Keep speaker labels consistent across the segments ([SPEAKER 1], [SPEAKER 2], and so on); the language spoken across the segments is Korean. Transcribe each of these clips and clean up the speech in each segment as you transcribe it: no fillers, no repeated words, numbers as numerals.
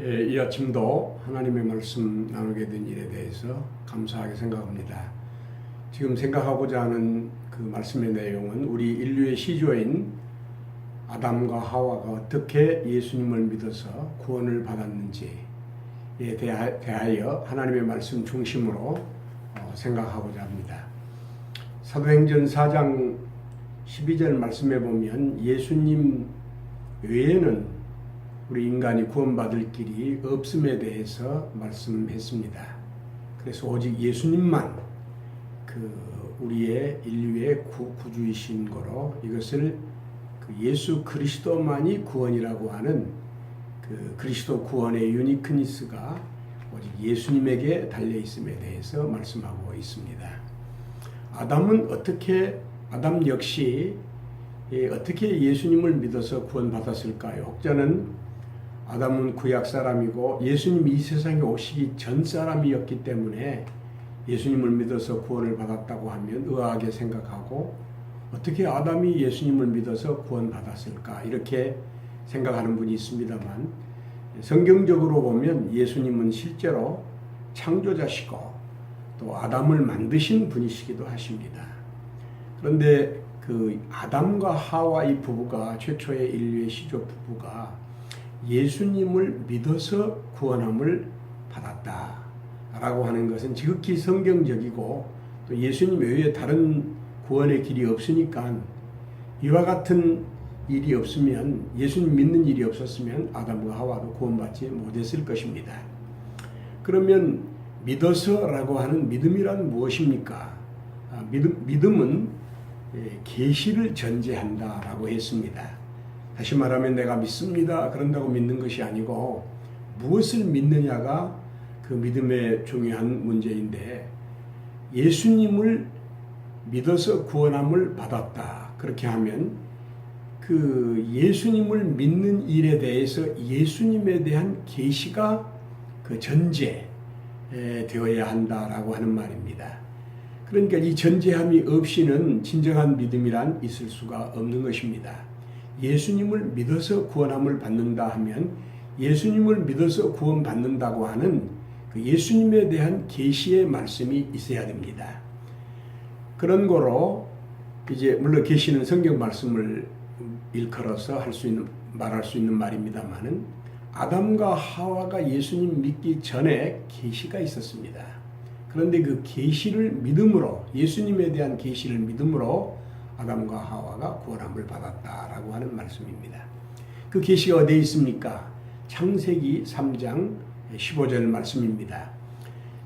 [SPEAKER 1] 이 아침도 하나님의 말씀 나누게 된 일에 대해서 감사하게 생각합니다. 지금 생각하고자 하는 그 말씀의 내용은 우리 인류의 시조인 아담과 하와가 어떻게 예수님을 믿어서 구원을 받았는지에 대하여 하나님의 말씀 중심으로 생각하고자 합니다. 사도행전 4장 12절 말씀에 보면 예수님 외에는 우리 인간이 구원받을 길이 없음에 대해서 말씀했습니다. 그래서 오직 예수님만 우리의 인류의 구주이신 거로 이것을 예수 그리스도만이 구원이라고 하는 그리스도 구원의 유니크니스가 오직 예수님에게 달려 있음에 대해서 말씀하고 있습니다. 아담 역시 어떻게 예수님을 믿어서 구원받았을까요? 혹자는 아담은 구약 사람이고 예수님이 이 세상에 오시기 전 사람이었기 때문에 예수님을 믿어서 구원을 받았다고 하면 의아하게 생각하고, 어떻게 아담이 예수님을 믿어서 구원받았을까 이렇게 생각하는 분이 있습니다만, 성경적으로 보면 예수님은 실제로 창조자시고 또 아담을 만드신 분이시기도 하십니다. 그런데 아담과 하와 이 부부가, 최초의 인류의 시조 부부가 예수님을 믿어서 구원함을 받았다라고 하는 것은 지극히 성경적이고, 또 예수님 외에 다른 구원의 길이 없으니까 이와 같은 일이 없으면, 예수님 믿는 일이 없었으면 아담과 하와도 구원받지 못했을 것입니다. 그러면 믿어서라고 하는 믿음이란 무엇입니까? 믿음은 계시를 전제한다라고 했습니다. 다시 말하면 내가 믿습니다 그런다고 믿는 것이 아니고 무엇을 믿느냐가 그 믿음의 중요한 문제인데, 예수님을 믿어서 구원함을 받았다 그렇게 하면 그 예수님을 믿는 일에 대해서 예수님에 대한 계시가 그 전제되어야 한다라고 하는 말입니다. 그러니까 이 전제함이 없이는 진정한 믿음이란 있을 수가 없는 것입니다. 예수님을 믿어서 구원함을 받는다 하면 예수님을 믿어서 구원받는다고 하는 그 예수님에 대한 계시의 말씀이 있어야 됩니다. 그런 거로 이제 물론 계시는 성경 말씀을 일컬어서 말할 수 있는 말입니다만은, 아담과 하와가 예수님 믿기 전에 계시가 있었습니다. 그런데 그 계시를 믿음으로, 예수님에 대한 계시를 믿음으로 아담과 하와가 구원함을 받았다라고 하는 말씀입니다. 그 계시가 어디에 있습니까? 창세기 3장 15절 말씀입니다.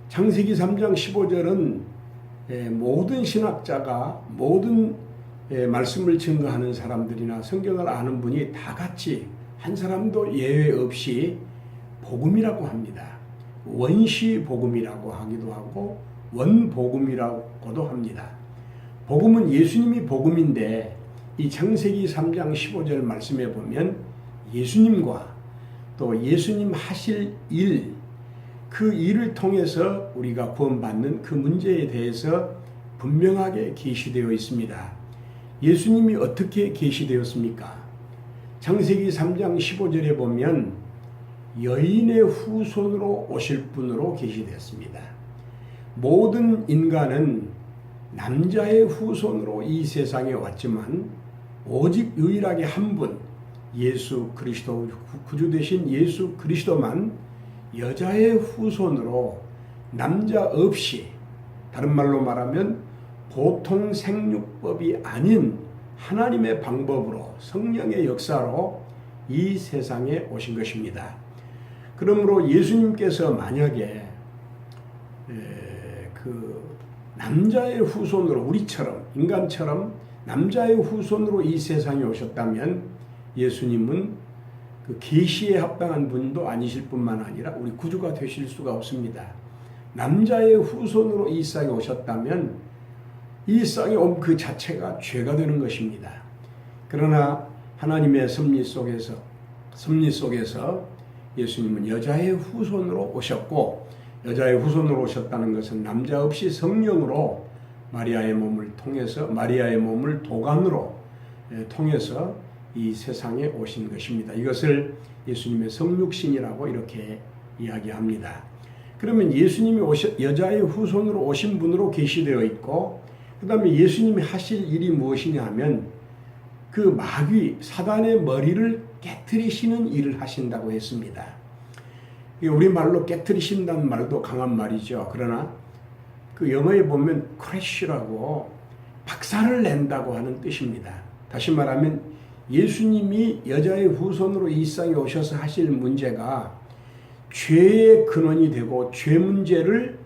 [SPEAKER 1] 창세기 3장 15절은 모든 신학자가, 모든 말씀을 증거하는 사람들이나 성경을 아는 분이 다 같이 한 사람도 예외 없이 복음이라고 합니다. 원시 복음이라고 하기도 하고 원복음이라고도 합니다. 복음은 예수님이 복음인데, 이 창세기 3장 15절 말씀에 보면 예수님과 또 예수님 하실 일, 그 일을 통해서 우리가 구원받는 그 문제에 대해서 분명하게 계시되어 있습니다. 예수님이 어떻게 계시되었습니까? 창세기 3장 15절에 보면 여인의 후손으로 오실 분으로 계시되었습니다. 모든 인간은 남자의 후손으로 이 세상에 왔지만 오직 유일하게 한 분, 예수 그리스도, 구주 되신 예수 그리스도만 여자의 후손으로 남자 없이, 다른 말로 말하면 보통 생육법이 아닌 하나님의 방법으로, 성령의 역사로 이 세상에 오신 것입니다. 그러므로 예수님께서 만약에 남자의 후손으로, 우리처럼, 인간처럼 남자의 후손으로 이 세상에 오셨다면 예수님은 그 계시에 합당한 분도 아니실 뿐만 아니라 우리 구주가 되실 수가 없습니다. 남자의 후손으로 이 세상에 오셨다면 이 세상에 온 그 자체가 죄가 되는 것입니다. 그러나 하나님의 섭리 속에서 예수님은 여자의 후손으로 오셨고, 여자의 후손으로 오셨다는 것은 남자 없이 성령으로 마리아의 몸을 통해서, 마리아의 몸을 도간으로 통해서 이 세상에 오신 것입니다. 이것을 예수님의 성육신이라고 이렇게 이야기합니다. 그러면 예수님이 여자의 후손으로 오신 분으로 계시되어 있고, 그 다음에 예수님이 하실 일이 무엇이냐 하면 그 마귀 사단의 머리를 깨트리시는 일을 하신다고 했습니다. 우리말로 깨트리신다는 말도 강한 말이죠. 그러나 그 영어에 보면 crash라고 박살을 낸다고 하는 뜻입니다. 다시 말하면 예수님이 여자의 후손으로 이 세상에 오셔서 하실 문제가 죄의 근원이 되고 죄 문제를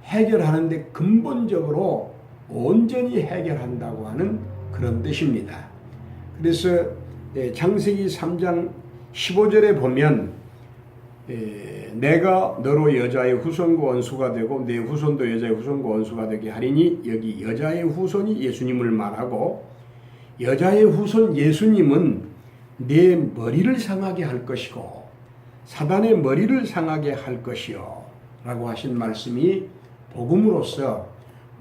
[SPEAKER 1] 해결하는데 근본적으로 온전히 해결한다고 하는 그런 뜻입니다. 그래서 창세기 3장 15절에 보면 내가 너로 여자의 후손과 원수가 되고 내 후손도 여자의 후손과 원수가 되게 하리니, 여기 여자의 후손이 예수님을 말하고 여자의 후손 예수님은 내 머리를 상하게 할 것이고 사단의 머리를 상하게 할 것이요 라고 하신 말씀이 복음으로서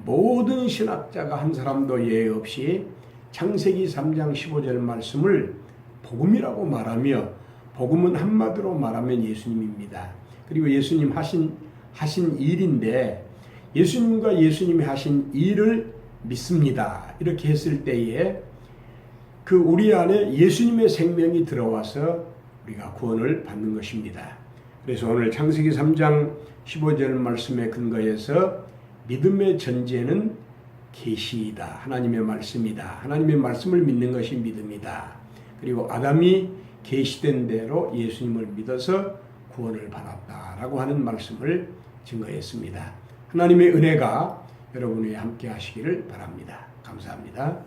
[SPEAKER 1] 모든 신학자가 한 사람도 예외 없이 창세기 3장 15절 말씀을 복음이라고 말하며, 복음은 한마디로 말하면 예수님입니다. 그리고 예수님 하신 일인데 예수님과 예수님이 하신 일을 믿습니다. 이렇게 했을 때에 그 우리 안에 예수님의 생명이 들어와서 우리가 구원을 받는 것입니다. 그래서 오늘 창세기 3장 15절 말씀에 근거해서 믿음의 전제는 계시이다. 하나님의 말씀이다. 하나님의 말씀을 믿는 것이 믿음이다. 그리고 아담이 계시된 대로 예수님을 믿어서 구원을 받았다라고 하는 말씀을 증거했습니다. 하나님의 은혜가 여러분이 함께 하시기를 바랍니다. 감사합니다.